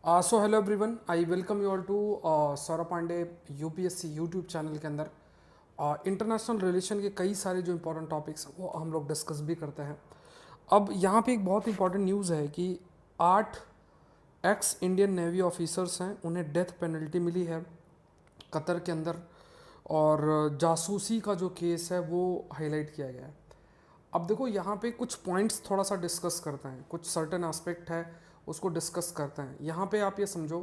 So hello everyone, I welcome you all to Saurabh Pandey UPSC YouTube channel के अंदर। International relation के कई सारे जो इंपॉर्टेंट टॉपिक्स हैं वो हम लोग डिस्कस भी करते हैं। अब यहाँ पे एक बहुत इंपॉर्टेंट न्यूज़ है कि 8 एक्स इंडियन नेवी ऑफिसर्स हैं, उन्हें डेथ पेनल्टी मिली है कतर के अंदर। और जासूसी का जो केस है वो हाईलाइट किया गया है। अब देखो यहाँ पे कुछ पॉइंट्स थोड़ा सा डिस्कस करते हैं, कुछ सर्टेन एस्पेक्ट है उसको डिस्कस करते हैं। यहाँ पे आप ये समझो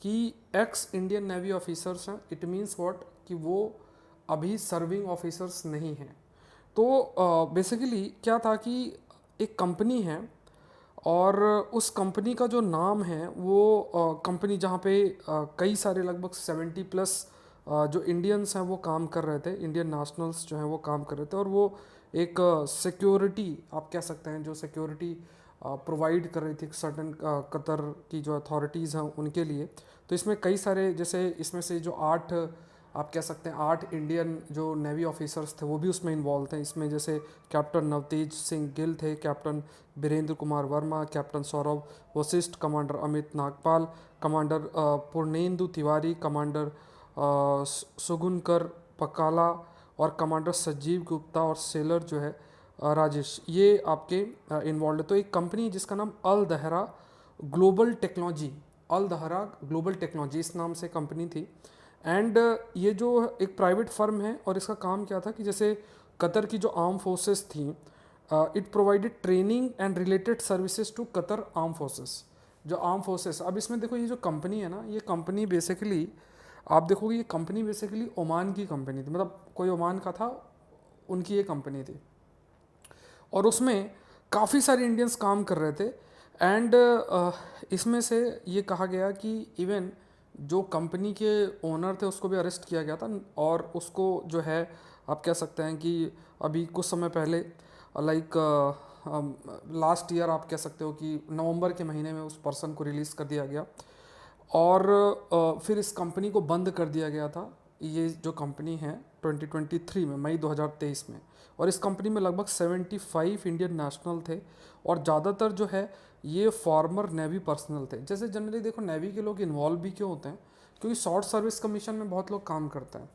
कि एक्स इंडियन नेवी ऑफिसर्स हैं, इट मीन्स व्हाट कि वो अभी सर्विंग ऑफिसर्स नहीं हैं। तो बेसिकली क्या था कि एक कंपनी है और उस कंपनी का जो नाम है वो कंपनी जहाँ पे कई सारे लगभग 70+ जो इंडियंस हैं वो काम कर रहे थे, इंडियन नेशनल्स जो हैं वो काम कर रहे थे। और वो एक सिक्योरिटी आप कह सकते हैं, जो सिक्योरिटी प्रोवाइड कर रही थी सर्टन कतर की जो अथॉरिटीज़ हैं उनके लिए। तो इसमें कई सारे, जैसे इसमें से जो 8 आप कह सकते हैं 8 इंडियन जो नेवी ऑफिसर्स थे वो भी उसमें इन्वॉल्व थे। इसमें जैसे कैप्टन नवतेज सिंह गिल थे, captain Birendra Kumar Verma, captain Saurabh Vashisht, commander Amit Nagpal, commander Purnendu Tiwari, commander Sugunakar Pakala और कमांडर संजीव गुप्ता और सेलर जो है राजेश, ये आपके इन्वॉल्व है। तो एक कंपनी जिसका नाम अल दहरा ग्लोबल टेक्नोलॉजी, अल दहरा ग्लोबल टेक्नोलॉजी इस नाम से कंपनी थी। एंड ये जो एक प्राइवेट फर्म है और इसका काम क्या था कि जैसे कतर की जो आर्म फोर्सेस थी, it provided training and related services to Qatar arm forces. जो आर्म फोर्सेस, अब इसमें देखो ये जो कंपनी है ना, ये कंपनी बेसिकली आप देखोगे ये कंपनी बेसिकली ओमान की कंपनी थी, मतलब कोई ओमान का था, उनकी ये कंपनी थी। और उसमें काफ़ी सारे इंडियंस काम कर रहे थे। एंड इसमें से ये कहा गया कि इवन जो कंपनी के ओनर थे उसको भी अरेस्ट किया गया था। और उसको जो है आप कह सकते हैं कि अभी कुछ समय पहले लाइक लास्ट ईयर आप कह सकते हो कि नवंबर के महीने में उस पर्सन को रिलीज़ कर दिया गया। और फिर इस कंपनी को बंद कर दिया गया था। ये जो कंपनी है 2023 में, मई 2023 में। और इस कंपनी में लगभग 75 इंडियन नेशनल थे और ज़्यादातर जो है ये फॉर्मर नेवी पर्सनल थे। जैसे जनरली देखो नेवी के लोग इन्वॉल्व भी क्यों होते हैं, क्योंकि शॉर्ट सर्विस कमीशन में बहुत लोग काम करते हैं।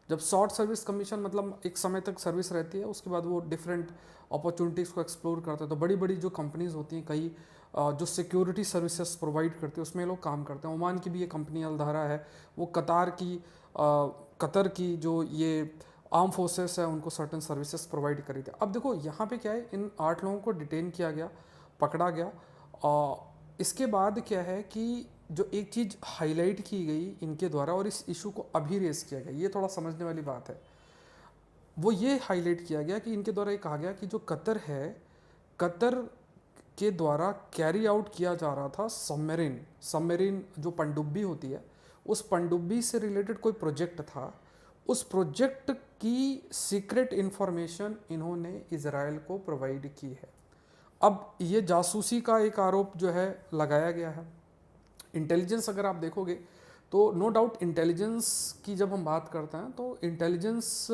जब शॉर्ट सर्विस कमीशन मतलब एक समय तक सर्विस रहती है, उसके बाद वो डिफरेंट अपॉर्चुनिटीज़ को एक्सप्लोर करते हैं। तो बड़ी बड़ी जो कंपनीज होती हैं, कई जो सिक्योरिटी सर्विसेज प्रोवाइड करते हैं उसमें लोग काम करते हैं। ओमान की भी ये कंपनी अलधारा है, वो कतर की जो ये आर्म फोर्सेस है उनको सर्टन सर्विसेज प्रोवाइड करी थी। अब देखो यहाँ पे क्या है, इन 8 लोगों को डिटेन किया गया, पकड़ा गया। इसके बाद क्या है कि जो एक चीज़ हाईलाइट की गई इनके द्वारा और इस इशू को अभी रेस किया गया, ये थोड़ा समझने वाली बात है। वो ये हाईलाइट किया गया कि इनके द्वारा ये कहा गया कि जो कतर है, कतर के द्वारा कैरी आउट किया जा रहा था सबमरीन सबमरीन जो पनडुब्बी होती है, उस पनडुब्बी से रिलेटेड कोई प्रोजेक्ट था। उस प्रोजेक्ट की सीक्रेट इंफॉर्मेशन इन्होंने इजराइल को प्रोवाइड की है। अब ये जासूसी का एक आरोप जो है लगाया गया है। इंटेलिजेंस अगर आप देखोगे तो नो डाउट इंटेलिजेंस की जब हम बात करते हैं तो इंटेलिजेंस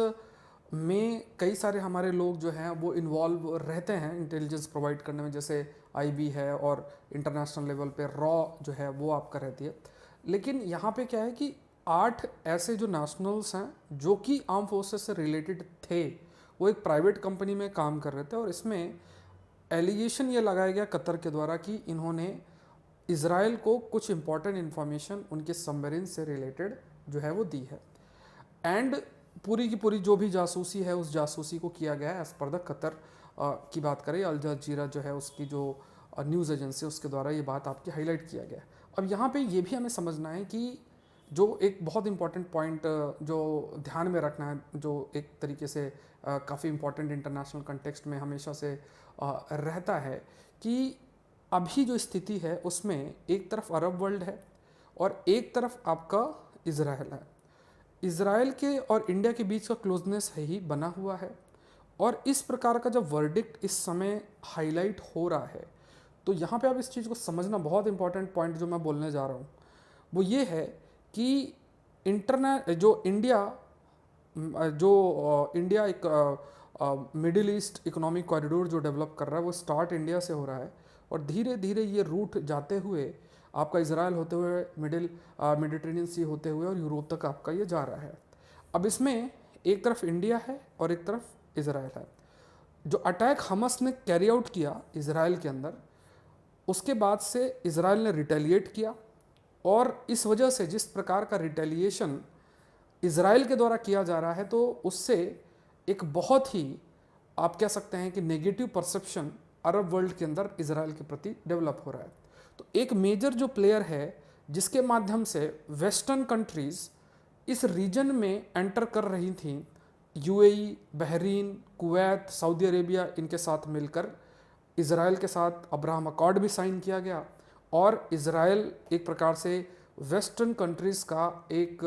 में कई सारे हमारे लोग जो हैं वो इन्वॉल्व रहते हैं इंटेलिजेंस प्रोवाइड करने में, जैसे आईबी है और इंटरनेशनल लेवल पे रॉ जो है वो आपका रहती है। लेकिन यहाँ पे क्या है कि 8 ऐसे जो नेशनल्स हैं जो कि आर्म फोर्सेस से रिलेटेड थे, वो एक प्राइवेट कंपनी में काम कर रहे थे। और इसमें एलिगेशन ये लगाया गया कतर के द्वारा कि इन्होंने इसराइल को कुछ इंपॉर्टेंट इन्फॉर्मेशन उनके सबमरीन से रिलेटेड जो है वो दी है। एंड पूरी की पूरी जो भी जासूसी है उस जासूसी को किया गया है एज पर द कतर की बात करें, अल जजीरा जो है उसकी जो न्यूज़ एजेंसी उसके द्वारा ये बात आपकी हाईलाइट किया गया है। अब यहाँ पे ये भी हमें समझना है कि जो एक बहुत इंपॉर्टेंट पॉइंट जो ध्यान में रखना है, जो एक तरीके से काफ़ी इंपॉर्टेंट इंटरनेशनल कंटेक्स्ट में हमेशा से रहता है, कि अभी जो स्थिति है उसमें एक तरफ अरब वर्ल्ड है और एक तरफ आपका इजराइल है। इजराइल के और इंडिया के बीच का क्लोजनेस है ही बना हुआ है। और इस प्रकार का जब वर्डिक्ट इस समय हाईलाइट हो रहा है, तो यहाँ पे आप इस चीज़ को समझना, बहुत इंपॉर्टेंट पॉइंट जो मैं बोलने जा रहा हूँ वो ये है कि इंटरनेट जो इंडिया इंडिया एक मिडिल ईस्ट इकोनॉमिक कॉरिडोर जो डेवलप कर रहा है वो स्टार्ट इंडिया से हो रहा है। और धीरे धीरे ये रूट जाते हुए आपका इजराइल होते हुए मेडिटेरेनियन सी होते हुए और यूरोप तक आपका ये जा रहा है। अब इसमें एक तरफ इंडिया है और एक तरफ इजराइल है। जो अटैक हमस ने कैरी आउट किया इजराइल के अंदर, उसके बाद से इजराइल ने रिटेलिएट किया, और इस वजह से जिस प्रकार का रिटेलिएशन इजराइल के द्वारा किया जा रहा है, तो उससे एक बहुत ही आप कह सकते हैं कि नेगेटिव परसेप्शन अरब वर्ल्ड के अंदर इजराइल के प्रति डेवलप हो रहा है। तो एक मेजर जो प्लेयर है जिसके माध्यम से वेस्टर्न कंट्रीज इस रीजन में एंटर कर रही थी, UAE, Bahrain, Kuwait, Saudi Arabia, इनके साथ मिलकर इजराइल के साथ अब्राहम अकॉर्ड भी साइन किया गया, और इजराइल एक प्रकार से वेस्टर्न कंट्रीज़ का एक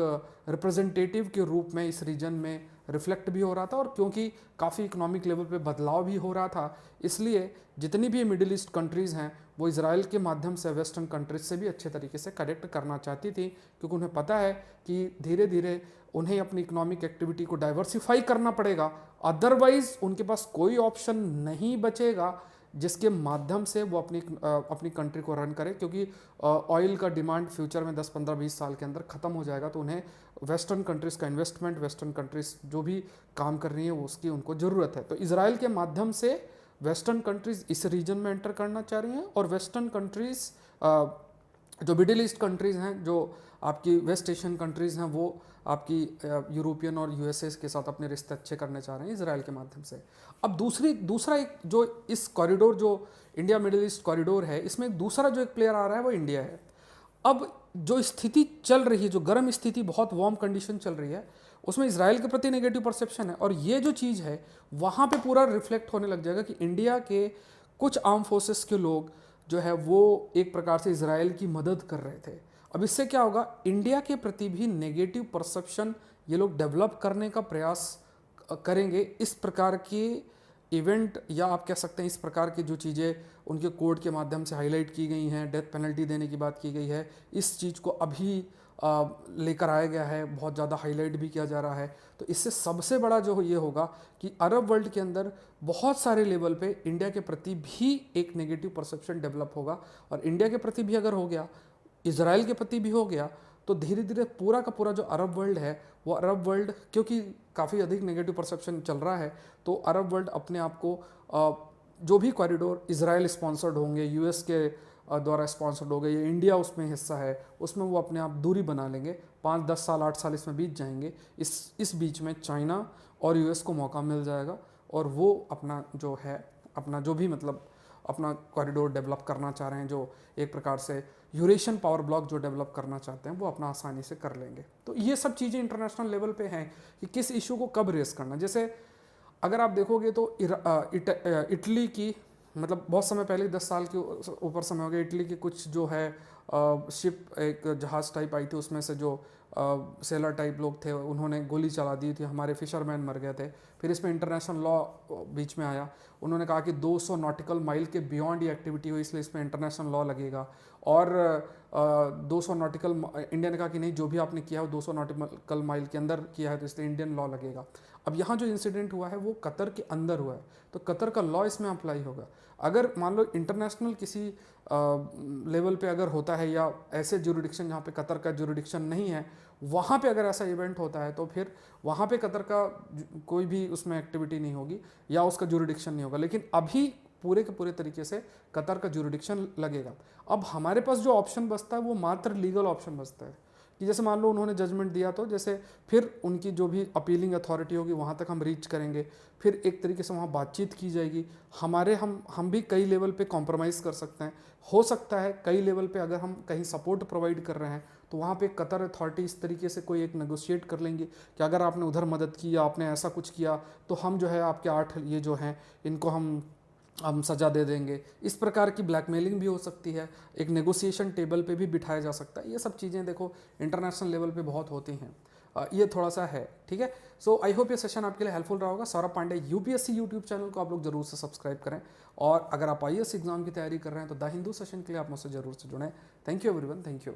रिप्रेजेंटेटिव के रूप में इस रीजन में रिफ्लेक्ट भी हो रहा था। और क्योंकि काफ़ी इकोनॉमिक लेवल पे बदलाव भी हो रहा था, इसलिए जितनी भी मिडिल ईस्ट कंट्रीज़ हैं वो इजराइल के माध्यम से वेस्टर्न कंट्रीज से भी अच्छे तरीके से कनेक्ट करना चाहती थी, क्योंकि उन्हें पता है कि धीरे धीरे उन्हें अपनी इकोनॉमिक एक्टिविटी को डाइवर्सिफाई करना पड़ेगा, अदरवाइज उनके पास कोई ऑप्शन नहीं बचेगा जिसके माध्यम से वो अपनी कंट्री को रन करे, क्योंकि ऑयल का डिमांड फ्यूचर में 10, 15, 20 साल के अंदर ख़त्म हो जाएगा। तो उन्हें वेस्टर्न कंट्रीज़ का इन्वेस्टमेंट, वेस्टर्न कंट्रीज़ जो भी काम कर रही है वो उसकी उनको ज़रूरत है। तो इजराइल के माध्यम से वेस्टर्न कंट्रीज़ इस रीजन में एंटर करना चाह रही हैं, और वेस्टर्न कंट्रीज़ जो मिडिल ईस्ट कंट्रीज़ हैं, जो आपकी वेस्ट एशियन कंट्रीज़ हैं, वो आपकी यूरोपियन और यूएसए के साथ अपने रिश्ते अच्छे करने चाह रहे हैं इजराइल के माध्यम से। अब दूसरा एक जो इस कॉरिडोर, जो इंडिया मिडिल ईस्ट कॉरिडोर है, इसमें एक दूसरा जो एक प्लेयर आ रहा है वो इंडिया है। अब जो स्थिति चल रही है, जो गर्म स्थिति, बहुत वार्म कंडीशन चल रही है, उसमें इजराइल के प्रति नेगेटिव परसेप्शन है, और ये जो चीज़ है वहाँ पे पूरा रिफ्लेक्ट होने लग जाएगा कि इंडिया के कुछ आर्म फोर्सेस के लोग जो है वो एक प्रकार से इजराइल की मदद कर रहे थे। अब इससे क्या होगा, इंडिया के प्रति भी नेगेटिव परसेप्शन ये लोग डेवलप करने का प्रयास करेंगे। इस प्रकार के इवेंट, या आप कह सकते हैं इस प्रकार की जो चीज़ें उनके कोड के माध्यम से हाईलाइट की गई हैं, डेथ पेनल्टी देने की बात की गई है, इस चीज़ को अभी लेकर आया गया है, बहुत ज़्यादा हाईलाइट भी किया जा रहा है। तो इससे सबसे बड़ा जो ये होगा कि अरब वर्ल्ड के अंदर बहुत सारे लेवल पे इंडिया के प्रति भी एक नेगेटिव परसेप्शन डेवलप होगा, और इंडिया के प्रति भी अगर हो गया, इजराइल के प्रति भी हो गया, तो धीरे धीरे पूरा का पूरा जो अरब वर्ल्ड है, वो अरब वर्ल्ड, क्योंकि काफ़ी अधिक नेगेटिव परसेप्शन चल रहा है, तो अरब वर्ल्ड अपने आप को जो भी कॉरिडोर इजराइल स्पॉन्सर्ड होंगे, यूएस के द्वारा स्पॉन्सर्ड हो गए, या इंडिया उसमें हिस्सा है, उसमें वो अपने आप दूरी बना लेंगे। 5, 10 साल, 8 साल इसमें बीत जाएंगे। इस बीच में चाइना और यूएस को मौका मिल जाएगा, और वो अपना जो है, अपना जो भी मतलब अपना कॉरिडोर डेवलप करना चाह रहे हैं, जो एक प्रकार से यूरेशियन पावर ब्लॉक जो डेवलप करना चाहते हैं, वो अपना आसानी से कर लेंगे। तो ये सब चीज़ें इंटरनेशनल लेवल पे हैं कि किस इशू को कब रेस करना। जैसे अगर आप देखोगे तो इटली की, मतलब बहुत समय पहले, 10 साल के ऊपर समय हो गया, इटली की कुछ जो है शिप, एक जहाज़ टाइप आई थी, उसमें से जो सेलर टाइप लोग थे उन्होंने गोली चला दी थी, हमारे फिशरमैन मर गए थे। फिर इसमें इंटरनेशनल लॉ बीच में आया, उन्होंने कहा कि 200 नॉटिकल माइल के बियॉन्ड ये एक्टिविटी हुई, इसलिए इसमें इंटरनेशनल लॉ लगेगा। और 200 नॉटिकल, इंडिया ने कहा कि नहीं, जो भी आपने किया है वो 200 नॉटिकल माइल के अंदर किया है, तो इसलिए इंडियन लॉ लगेगा। अब यहाँ जो इंसिडेंट हुआ है वो कतर के अंदर हुआ है, तो कतर का लॉ इसमें अप्लाई होगा। अगर मान लो इंटरनेशनल किसी लेवल पे अगर होता है, या ऐसे जुरिडिक्शन जहाँ पे कतर का जुरिडिक्शन नहीं है, वहाँ पे अगर ऐसा इवेंट होता है, तो फिर वहाँ पे कतर का कोई भी उसमें एक्टिविटी नहीं होगी, या उसका जुरिडिक्शन नहीं होगा। लेकिन अभी पूरे के पूरे तरीके से कतर का जुरिडिक्शन लगेगा। अब हमारे पास जो ऑप्शन बचता है वो मात्र लीगल ऑप्शन बचता है, कि जैसे मान लो उन्होंने जजमेंट दिया, तो जैसे फिर उनकी जो भी अपीलिंग अथॉरिटी होगी वहाँ तक हम रीच करेंगे, फिर एक तरीके से वहाँ बातचीत की जाएगी। हम भी कई लेवल पे कॉम्प्रोमाइज़ कर सकते हैं। हो सकता है कई लेवल पे अगर हम कहीं सपोर्ट प्रोवाइड कर रहे हैं, तो वहाँ पे कतर अथॉरिटी इस तरीके से कोई एक नेगोशिएट कर लेंगे कि अगर आपने उधर मदद की या आपने ऐसा कुछ किया, तो हम जो है आपके 8 ये जो हैं इनको हम सज़ा दे देंगे। इस प्रकार की ब्लैकमेलिंग भी हो सकती है, एक नेगोशिएशन टेबल पे भी बिठाया जा सकता है। ये सब चीज़ें देखो इंटरनेशनल लेवल पे बहुत होती हैं। ये थोड़ा सा है, ठीक है। सो आई होप ये सेशन आपके लिए हेल्पफुल रहा होगा। Saurabh Pandey UPSC YouTube channel को आप लोग जरूर से सब्सक्राइब करें, और अगर आप आईएएस एग्जाम की तैयारी कर रहे हैं तो द हिंदू सेशन के लिए आप मुझसे जरूर से जुड़ें। Thank you everyone, thank you.